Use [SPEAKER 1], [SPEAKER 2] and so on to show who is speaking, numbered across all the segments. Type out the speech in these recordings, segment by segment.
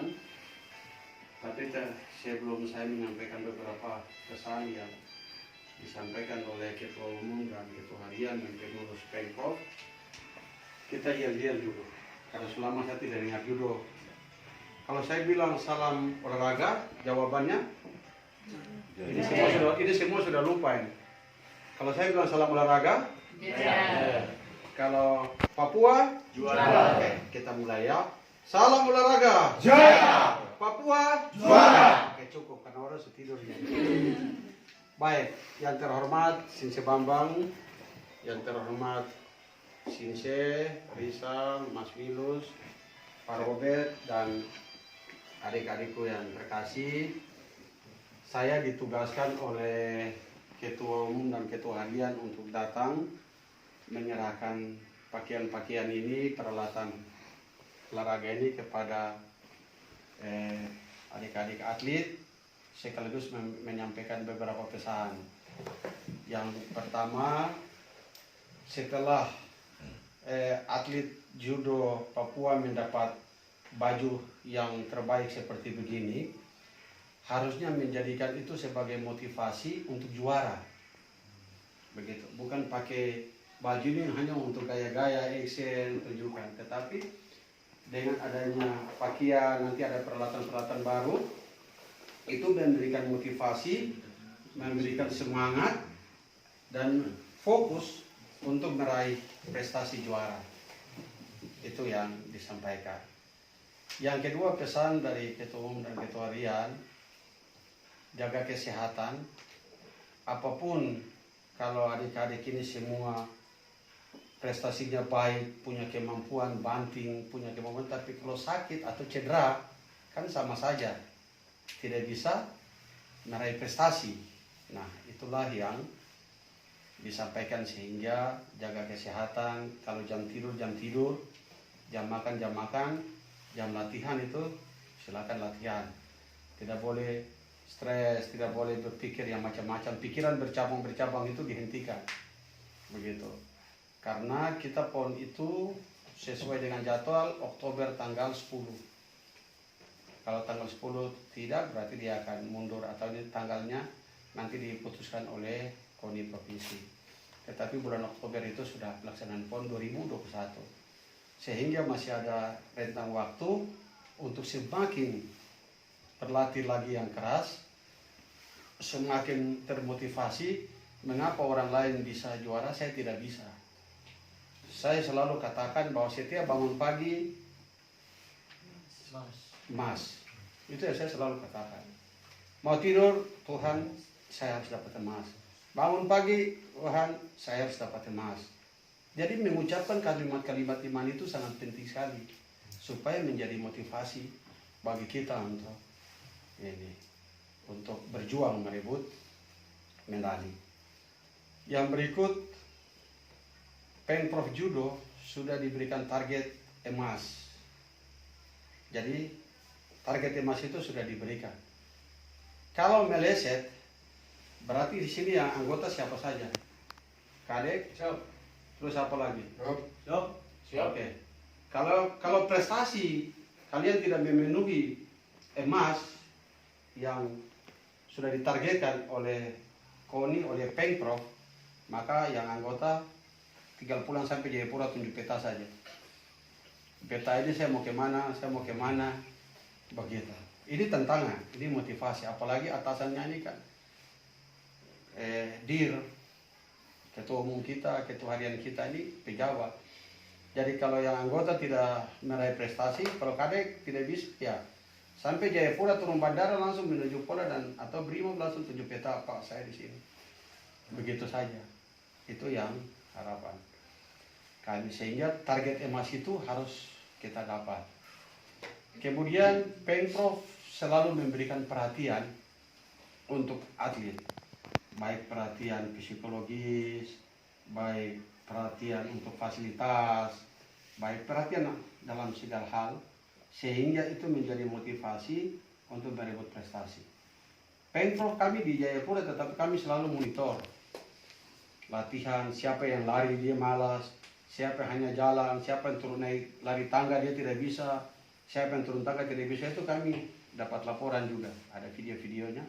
[SPEAKER 1] pesan, tapi sebelum saya menyampaikan beberapa pesan yang disampaikan oleh Ketua Umum dan Ketua Harian dan Pengurus Pemprov, kita lihat dulu. Karena selama saya tidak dengar judo. Kalau saya bilang salam olahraga, jawabannya ini semua sudah lupa ini. Kalau saya bilang salam olahraga, kalau Papua juara. Oke, kita mulai ya. Salam olahraga. Jaya. Papua juara. Oke, cukup karena orang sudah tidurnya. Baik, yang terhormat Sinse Bambang, yang terhormat Sinse, Rizal, Mas Wilus, Pak Robert, dan adik-adikku yang terkasih. Saya ditugaskan oleh Ketua Umum dan Ketua Harian untuk datang menyerahkan pakaian-pakaian ini, peralatan olahraga ini kepada adik-adik atlet, sekaligus menyampaikan beberapa pesan. Yang pertama, setelah atlet judo Papua mendapat baju yang terbaik seperti begini, harusnya menjadikan itu sebagai motivasi untuk juara. Begitu, bukan pakai baju ini hanya untuk gaya-gaya, action, tunjukkan, tetapi dengan adanya pakaian, nanti ada peralatan-peralatan baru, itu memberikan motivasi, memberikan semangat, dan fokus untuk meraih prestasi juara. Itu yang disampaikan. Yang kedua, pesan dari Ketua Umum dan Ketua Harian, jaga kesehatan. Apapun, kalau adik-adik ini semua prestasinya baik, punya kemampuan banting, punya kemampuan, tapi kalau sakit atau cedera, kan sama saja, tidak bisa meraih prestasi. Nah, itulah yang disampaikan, sehingga jaga kesehatan. Kalau jam tidur, jam makan, jam latihan itu silakan latihan. Tidak boleh stres, tidak boleh berpikir yang macam-macam. Pikiran bercabang-bercabang itu dihentikan. Begitu. Karena kita PON itu sesuai dengan jadwal Oktober tanggal 10. Kalau tanggal 10 tidak, berarti dia akan mundur, atau ini tanggalnya nanti diputuskan oleh KONI Provinsi. Tetapi bulan Oktober itu sudah pelaksanaan PON 2021. Sehingga masih ada rentang waktu untuk semakin berlatih lagi yang keras, semakin termotivasi. Mengapa orang lain bisa juara, saya tidak bisa. Saya selalu katakan bahwa setiap bangun pagi, emas. Itu yang saya selalu katakan. Mau tidur, Tuhan, saya harus dapat emas. Bangun pagi, Tuhan, saya harus dapat emas. Jadi mengucapkan kalimat-kalimat iman itu sangat penting sekali, supaya menjadi motivasi bagi kita untuk berjuang merebut medali. Yang berikut, Pemprov Judo sudah diberikan target emas. Jadi target emas itu sudah diberikan. Kalau meleset, berarti di sini yang anggota siapa saja? Kadek, terus apa lagi? Siap. Oke. Kalau prestasi kalian tidak memenuhi emas yang sudah ditargetkan oleh KONI, oleh Pemprov, maka yang anggota tinggal pulang sampai Jayapura, tunjuk peta saja. Peta ini saya mau kemana, begitu. Ini tantangan, ini motivasi. Apalagi atasannya ini kan DIR, Ketua Umum kita, Ketua Harian kita ini pejabat. Jadi kalau yang anggota tidak meraih prestasi, kalau kadek tidak bisa, ya sampai Jayapura turun bandara langsung menuju Polda dan atau Brimob langsung tunjuk peta, Pak, saya di sini. Begitu saja. Itu yang harapan kami, sehingga target emas itu harus kita dapat. Kemudian Pemprov selalu memberikan perhatian untuk atlet, baik perhatian psikologis, baik perhatian untuk fasilitas, baik perhatian dalam segala hal, sehingga itu menjadi motivasi untuk merebut prestasi. Pemprov kami di Jayapura tetapi kami selalu monitor latihan, siapa yang lari dia malas, siapa yang hanya jalan, siapa yang turun naik lari tangga dia tidak bisa, siapa yang turun tangga tidak bisa itu kami dapat laporan juga, ada video-videonya,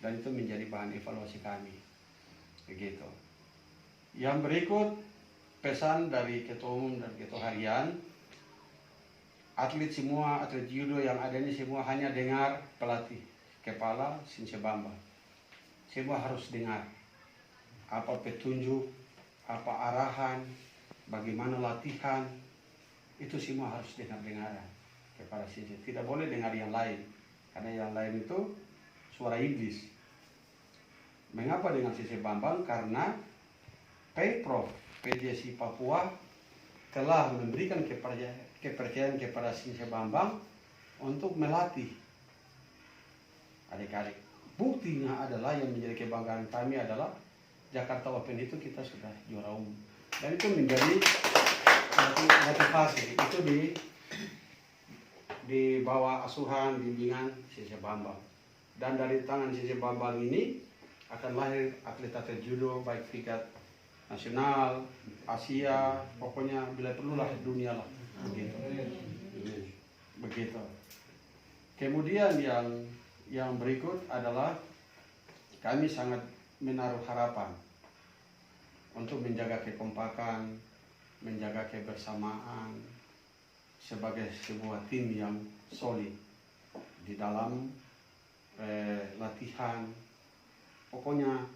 [SPEAKER 1] dan itu menjadi bahan evaluasi kami. Begitu. Yang berikut pesan dari Ketua Umum dan Ketua Harian, atlet semua, atlet judo yang ada ini semua hanya dengar pelatih kepala Sinse Bambang. Semua harus dengar apa petunjuk, apa arahan, bagaimana latihan, itu semua harus dengar-dengaran kepada Sinse. Tidak boleh dengar yang lain, karena yang lain itu suara iblis. Mengapa dengan Sinse Bambang? Karena Pemprov PDSI Papua telah memberikan kepercayaan kepada Sinse Bambang untuk melatih adik-adik. Buktinya adalah yang menjadi kebanggaan kami adalah Jakarta Open itu kita sudah juara umum. Dan itu menjadi motivasi. Itu di bawah asuhan bimbingan Sinse Bambang. Dan dari tangan Sinse Bambang ini akan lahir atlet-atlet judo baik tingkat nasional, Asia, pokoknya bila perlulah dunia lah. Begitu. Begitu. Kemudian yang berikut adalah kami sangat menaruh harapan untuk menjaga kekompakan, menjaga kebersamaan sebagai sebuah tim yang solid di dalam latihan, pokoknya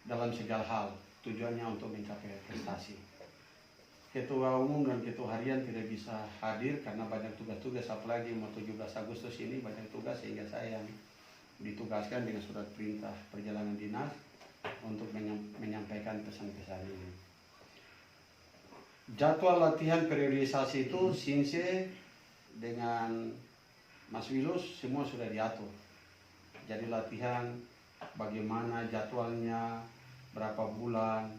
[SPEAKER 1] dalam segala hal tujuannya untuk mencapai prestasi. Ketua Umum dan Ketua Harian tidak bisa hadir karena banyak tugas-tugas, apalagi mau 17 Agustus ini banyak tugas, sehingga saya yang ditugaskan dengan surat perintah perjalanan dinas untuk menyampaikan pesan-pesan ini. Jadwal latihan periodisasi itu Sinse dengan Mas Wilus semua sudah diatur. Jadi latihan bagaimana jadwalnya, berapa bulan,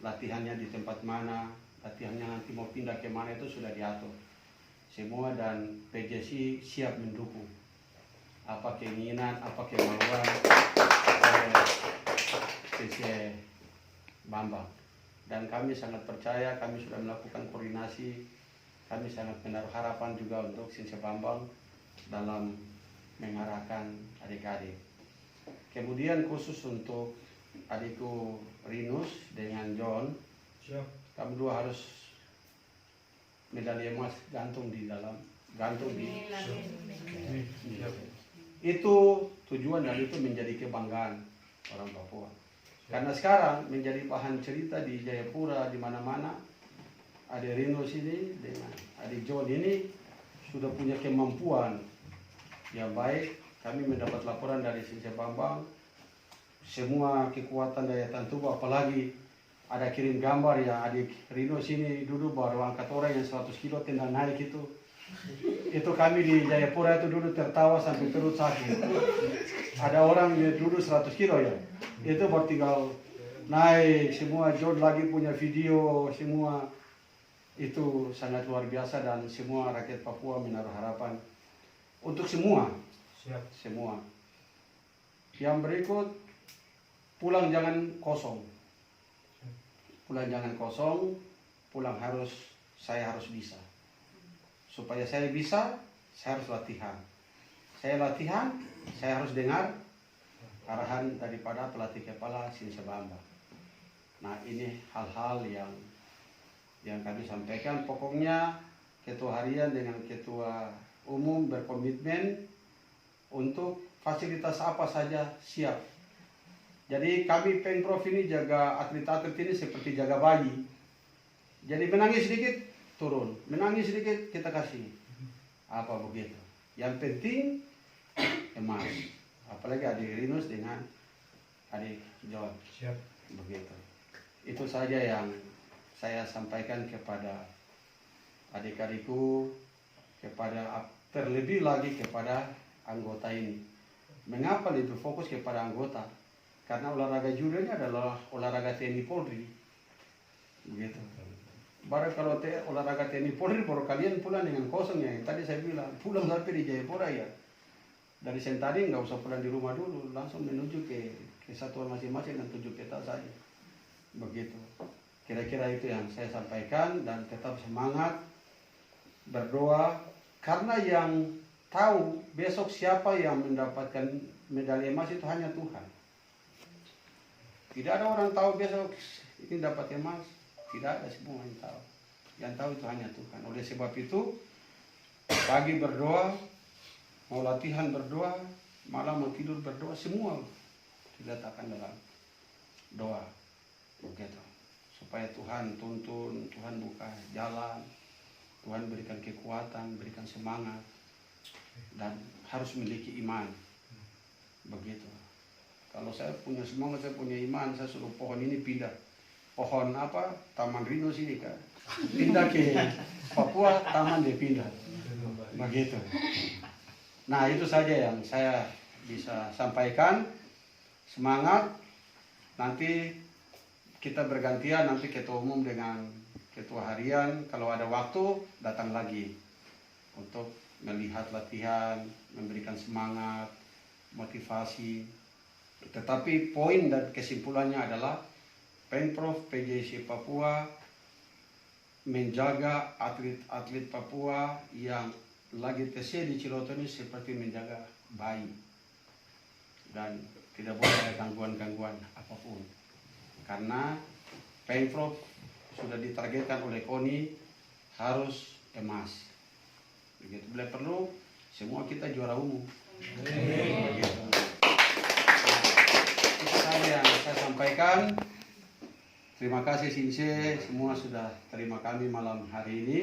[SPEAKER 1] latihannya di tempat mana, latihannya nanti mau pindah ke mana itu sudah diatur semua, dan PJSI siap mendukung apa keinginan, apa kemauan Sinse Bambang. Dan kami sangat percaya, kami sudah melakukan koordinasi, kami sangat menaruh harapan juga untuk Sinse Bambang dalam mengarahkan adik-adik. Kemudian khusus untuk adikku Rinus dengan John, kami dua harus medali emas gantung di itu tujuan, dan itu menjadi kebanggaan orang Papua. Karena sekarang menjadi bahan cerita di Jayapura, di mana-mana adik Rinus ini dengan adik John ini sudah punya kemampuan yang baik. Kami mendapat laporan dari Sinse Bambang semua kekuatan daya tahan tubuh, apalagi ada kirim gambar ya adik Rino sini duduk baru angkat orang yang 100 kilo tendang naik itu kami di Jayapura itu duduk tertawa sampai perut sakit. Ada orang yang duduk 100 kilo ya, itu baru tinggal naik semua. John lagi punya video semua, itu sangat luar biasa, dan semua rakyat Papua menaruh harapan untuk semua. Semua. Yang berikut, pulang jangan kosong. Pulang jangan kosong, pulang saya harus bisa. Supaya saya bisa, saya harus latihan. Saya latihan, saya harus dengar arahan daripada pelatih kepala Sinse Bambang. Nah, ini hal-hal yang kami sampaikan. Pokoknya Ketua Harian dengan Ketua Umum berkomitmen untuk fasilitas apa saja siap. Jadi kami Pemprov ini jaga atlet-atlet ini seperti jaga bayi. Jadi menangis sedikit, turun. Menangis sedikit, kita kasih. Apa begitu. Yang penting, emas. Apalagi adik Rinus dengan adik John. Siap. Begitu. Itu saja yang saya sampaikan kepada adik-adikku, terlebih lagi kepada anggota ini. Mengapa lebih fokus kepada anggota? Karena olahraga judo ini adalah olahraga TNI Polri. Begitu. Baru kalau olahraga TNI Polri, baru kalian pulang dengan kosong ya. Tadi saya bilang, pulang sampai di Jayapura ya. Dari Sentani nggak usah pulang di rumah dulu, langsung menuju ke satuan masing-masing dan tujuh peta saja. Begitu. Kira-kira itu yang saya sampaikan, dan tetap semangat, berdoa, Karena yang tahu besok siapa yang mendapatkan medali emas itu hanya Tuhan. Tidak ada orang tahu besok ini dapat emas. Tidak ada, semua yang tahu. Yang tahu itu hanya Tuhan. Oleh sebab itu, pagi berdoa, mau latihan berdoa, malam mau tidur berdoa, semua diletakkan dalam doa. Begitu. Supaya Tuhan tuntun, Tuhan buka jalan, Tuhan berikan kekuatan, berikan semangat, dan harus memiliki iman. Begitu. Kalau saya punya semangat, saya punya iman, saya suruh pohon ini pindah. Pohon apa? Taman Rino sini kan. Pindah ke Papua, taman dia pindah. Begitu. Nah, itu saja yang saya bisa sampaikan. Semangat. Nanti kita bergantian, nanti ketua umum dengan ketua harian, kalau ada waktu datang lagi untuk melihat latihan, memberikan semangat, motivasi. Tetapi poin dan kesimpulannya adalah Pemprov PJSC Papua menjaga atlet-atlet Papua yang lagi TC di Ciloto ini seperti menjaga bayi, dan tidak boleh ada gangguan-gangguan apapun, karena Pemprov sudah ditargetkan oleh KONI harus emas. Begitu. Bila perlu semua kita juara umum. Begitu. Itu saja yang saya sampaikan. Terima kasih Sinse, semua sudah terima kami malam hari ini.